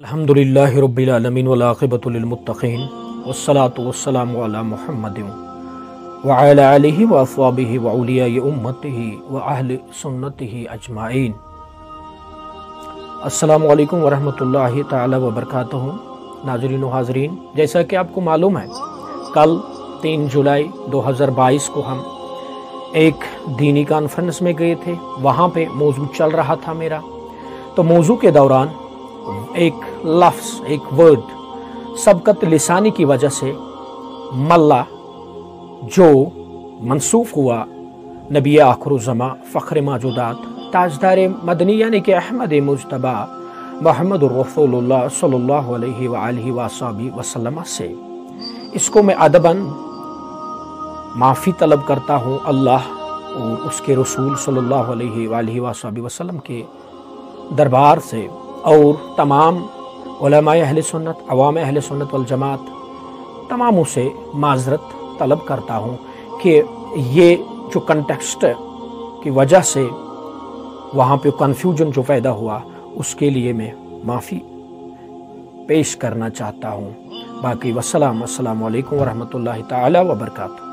الحمدللہ رب العالمین والعاقبۃ للمتقین والصلاة والسلام علی محمد وعلی آلہ واصحابہ واولیاء امتہ واہل سنتہ اجمعین۔ السلام علیکم ورحمۃ اللہ تعالی وبرکاتہ۔ ناظرین و حاضرین، جیسا کہ آپ کو معلوم ہے کل 3 جولائی 2022 کو ہم ایک دینی کانفرنس میں گئے تھے، وہاں پہ موضوع چل رہا تھا میرا، تو موضوع کے دوران ایک لفظ، ایک ورڈ سبقت لسانی کی وجہ سے ملا جو منسوخ ہوا نبی آخر الزماں فخر موجودات تاجدار مدنی یعنی کہ احمد مجتبی محمد الرسول اللہ صلی اللہ علیہ وآلہ وصحبہ وسلم سے، اس کو میں ادباً معافی طلب کرتا ہوں اللہ اور اس کے رسول صلی اللہ علیہ وآلہ وصحبہ وسلم کے دربار سے، اور تمام علماء اہل سنت، عوام اہل سنت والجماعت تماموں سے معذرت طلب کرتا ہوں کہ یہ جو کنٹیکسٹ کی وجہ سے وہاں پہ کنفیوژن جو پیدا ہوا، اس کے لیے میں معافی پیش کرنا چاہتا ہوں۔ باقی السلام علیکم ورحمۃ اللہ تعالی وبرکاتہ۔